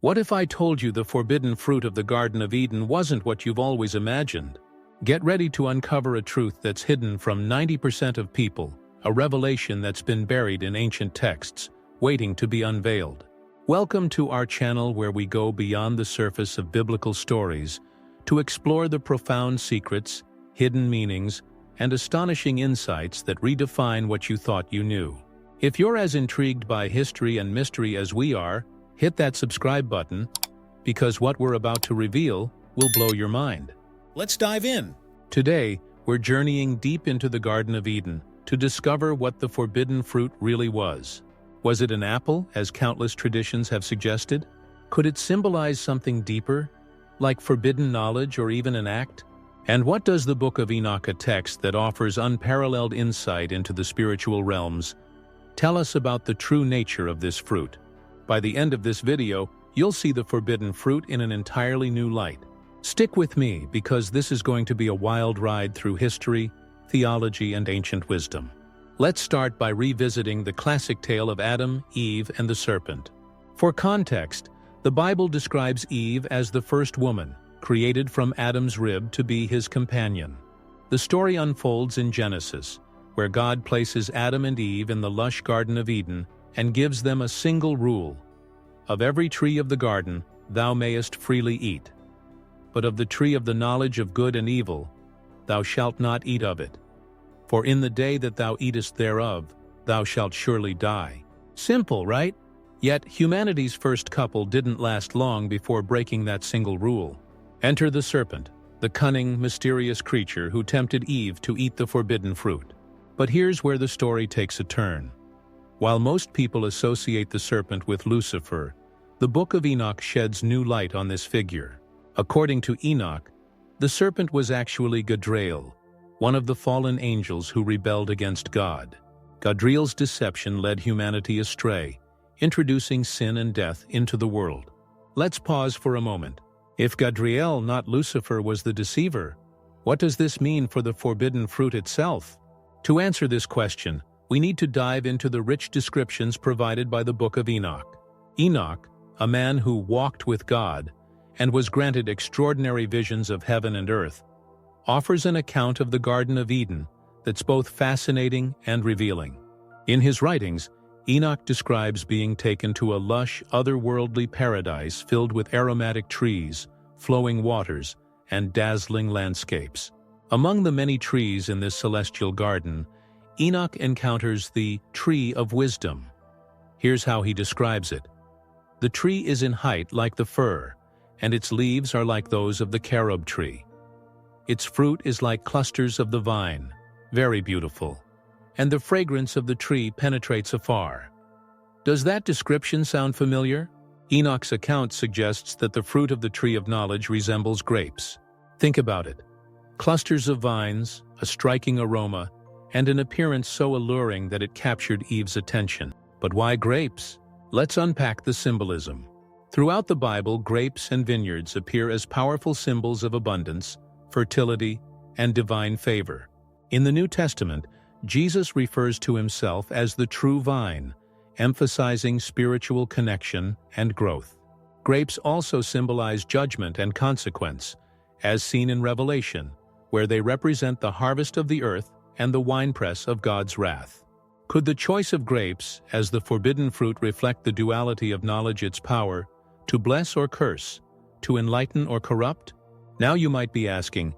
What if I told you the forbidden fruit of the Garden of Eden wasn't what you've always imagined? Get ready to uncover a truth that's hidden from 90% of people, a revelation that's been buried in ancient texts, waiting to be unveiled. Welcome to our channel where we go beyond the surface of biblical stories to explore the profound secrets, hidden meanings, and astonishing insights that redefine what you thought you knew. If you're as intrigued by history and mystery as we are, hit that subscribe button, because what we're about to reveal will blow your mind. Let's dive in. Today, we're journeying deep into the Garden of Eden to discover what the forbidden fruit really was. Was it an apple, as countless traditions have suggested? Could it symbolize something deeper, like forbidden knowledge or even an act? And what does the Book of Enoch, a text that offers unparalleled insight into the spiritual realms, tell us about the true nature of this fruit? By the end of this video, you'll see the forbidden fruit in an entirely new light. Stick with me because this is going to be a wild ride through history, theology, and ancient wisdom. Let's start by revisiting the classic tale of Adam, Eve, and the serpent. For context, the Bible describes Eve as the first woman, created from Adam's rib to be his companion. The story unfolds in Genesis, where God places Adam and Eve in the lush Garden of Eden and gives them a single rule: of every tree of the garden thou mayest freely eat, but of the tree of the knowledge of good and evil thou shalt not eat of it, for in the day that thou eatest thereof thou shalt surely die. Simple, right? Yet humanity's first couple didn't last long before breaking that single rule. Enter the serpent, the cunning, mysterious creature who tempted Eve to eat the forbidden fruit. But here's where the story takes a turn. While most people associate the serpent with Lucifer, the Book of Enoch sheds new light on this figure. According to Enoch, the serpent was actually Gadriel, one of the fallen angels who rebelled against God. Gadriel's deception led humanity astray, introducing sin and death into the world. Let's pause for a moment. If Gadriel, not Lucifer, was the deceiver, what does this mean for the forbidden fruit itself? To answer this question, we need to dive into the rich descriptions provided by the Book of Enoch. Enoch, a man who walked with God and was granted extraordinary visions of heaven and earth, offers an account of the Garden of Eden that's both fascinating and revealing. In his writings, Enoch describes being taken to a lush, otherworldly paradise filled with aromatic trees, flowing waters, and dazzling landscapes. Among the many trees in this celestial garden, Enoch encounters the tree of wisdom. Here's how he describes it. The tree is in height like the fir, and its leaves are like those of the carob tree. Its fruit is like clusters of the vine, very beautiful, and the fragrance of the tree penetrates afar. Does that description sound familiar? Enoch's account suggests that the fruit of the tree of knowledge resembles grapes. Think about it. Clusters of vines, a striking aroma, and an appearance so alluring that it captured Eve's attention. But why grapes? Let's unpack the symbolism. Throughout the Bible, grapes and vineyards appear as powerful symbols of abundance, fertility, and divine favor. In the New Testament, Jesus refers to himself as the true vine, emphasizing spiritual connection and growth. Grapes also symbolize judgment and consequence, as seen in Revelation, where they represent the harvest of the earth and the winepress of God's wrath. Could the choice of grapes as the forbidden fruit reflect the duality of knowledge, its power to bless or curse, to enlighten or corrupt? Now you might be asking,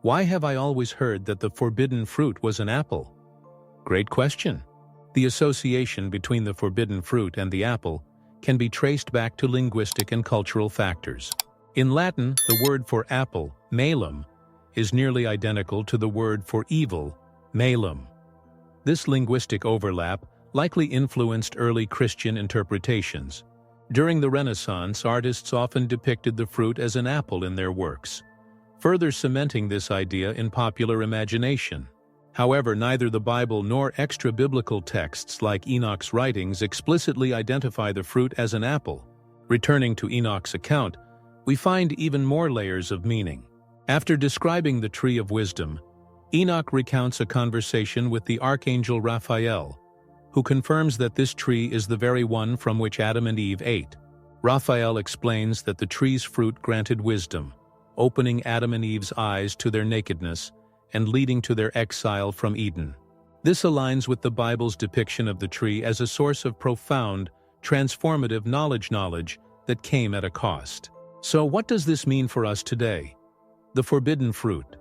why have I always heard that the forbidden fruit was an apple? Great question. The association between the forbidden fruit and the apple can be traced back to linguistic and cultural factors. In Latin, the word for apple, malum, is nearly identical to the word for evil, malum. This linguistic overlap likely influenced early Christian interpretations. During the Renaissance, artists often depicted the fruit as an apple in their works, further cementing this idea in popular imagination. However, neither the Bible nor extra-biblical texts like Enoch's writings explicitly identify the fruit as an apple. Returning to Enoch's account, we find even more layers of meaning. After describing the tree of wisdom, Enoch recounts a conversation with the archangel Raphael, who confirms that this tree is the very one from which Adam and Eve ate. Raphael explains that the tree's fruit granted wisdom, opening Adam and Eve's eyes to their nakedness and leading to their exile from Eden. This aligns with the Bible's depiction of the tree as a source of profound, transformative knowledge that came at a cost. So what does this mean for us today? The forbidden fruit,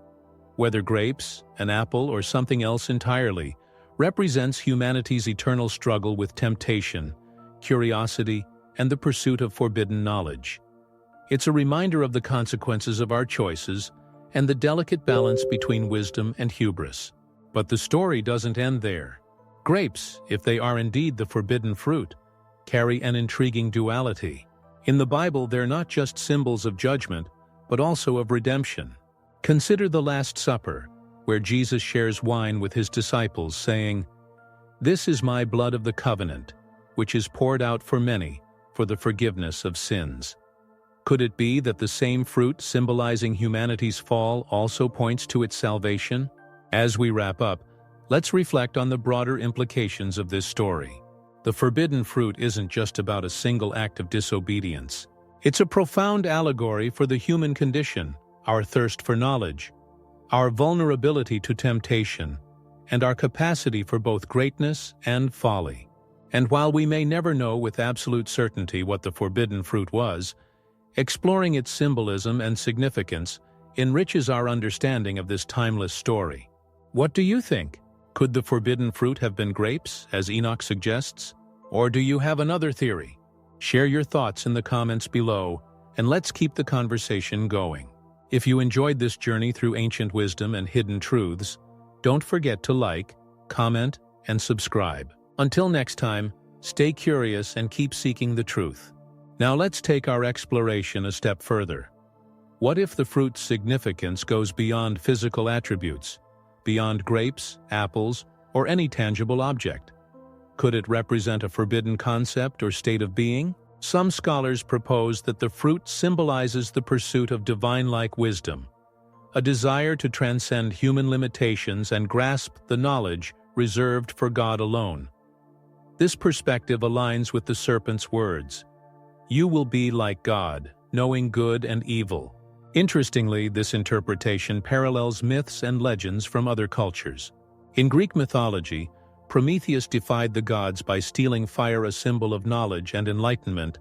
whether grapes, an apple, or something else entirely, represents humanity's eternal struggle with temptation, curiosity, and the pursuit of forbidden knowledge. It's a reminder of the consequences of our choices and the delicate balance between wisdom and hubris. But the story doesn't end there. Grapes, if they are indeed the forbidden fruit, carry an intriguing duality. In the Bible, they're not just symbols of judgment, but also of redemption. Consider the Last Supper, where Jesus shares wine with his disciples, saying, "This is my blood of the covenant, which is poured out for many for the forgiveness of sins." Could it be that the same fruit symbolizing humanity's fall also points to its salvation? As we wrap up, let's reflect on the broader implications of this story. The forbidden fruit isn't just about a single act of disobedience. It's a profound allegory for the human condition, our thirst for knowledge, our vulnerability to temptation, and our capacity for both greatness and folly. And while we may never know with absolute certainty what the forbidden fruit was, exploring its symbolism and significance enriches our understanding of this timeless story. What do you think? Could the forbidden fruit have been grapes, as Enoch suggests? Or do you have another theory? Share your thoughts in the comments below, and let's keep the conversation going. If you enjoyed this journey through ancient wisdom and hidden truths, don't forget to like, comment, and subscribe. Until next time, stay curious and keep seeking the truth. Now let's take our exploration a step further. What if the fruit's significance goes beyond physical attributes, beyond grapes, apples, or any tangible object? Could it represent a forbidden concept or state of being? Some scholars propose that the fruit symbolizes the pursuit of divine-like wisdom, a desire to transcend human limitations and grasp the knowledge reserved for God alone. This perspective aligns with the serpent's words, "You will be like God, knowing good and evil." Interestingly, this interpretation parallels myths and legends from other cultures. In Greek mythology, Prometheus defied the gods by stealing fire, a symbol of knowledge and enlightenment,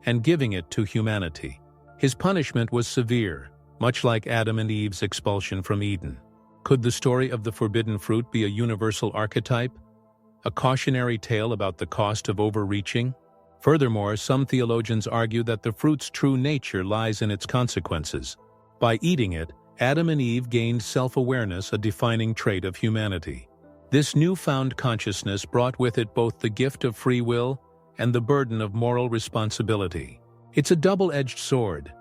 and giving it to humanity. His punishment was severe, much like Adam and Eve's expulsion from Eden. Could the story of the forbidden fruit be a universal archetype, a cautionary tale about the cost of overreaching? Furthermore, some theologians argue that the fruit's true nature lies in its consequences. By eating it, Adam and Eve gained self-awareness, a defining trait of humanity. This newfound consciousness brought with it both the gift of free will and the burden of moral responsibility. It's a double-edged sword,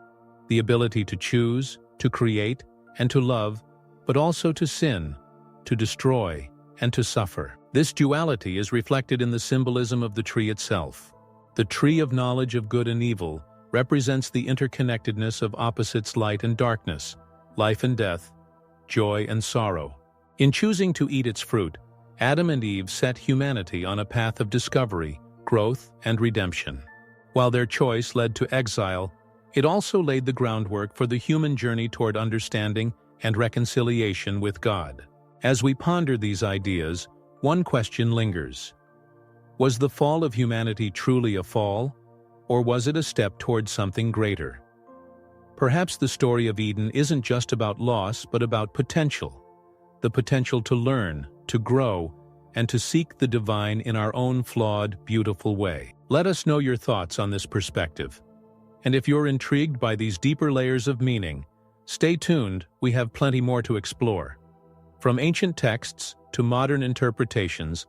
the ability to choose, to create, and to love, but also to sin, to destroy, and to suffer. This duality is reflected in the symbolism of the tree itself. The tree of knowledge of good and evil represents the interconnectedness of opposites, light and darkness, life and death, joy and sorrow. In choosing to eat its fruit, Adam and Eve set humanity on a path of discovery, growth, and redemption. While their choice led to exile, it also laid the groundwork for the human journey toward understanding and reconciliation with God. As we ponder these ideas, one question lingers. Was the fall of humanity truly a fall, or was it a step toward something greater? Perhaps the story of Eden isn't just about loss, but about potential. The potential to learn, to grow, and to seek the divine in our own flawed, beautiful way. Let us know your thoughts on this perspective. And if you're intrigued by these deeper layers of meaning, stay tuned, we have plenty more to explore. From ancient texts to modern interpretations,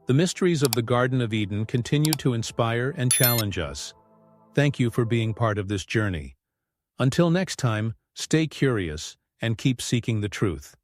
the mysteries of the Garden of Eden continue to inspire and challenge us. Thank you for being part of this journey. Until next time, stay curious and keep seeking the truth.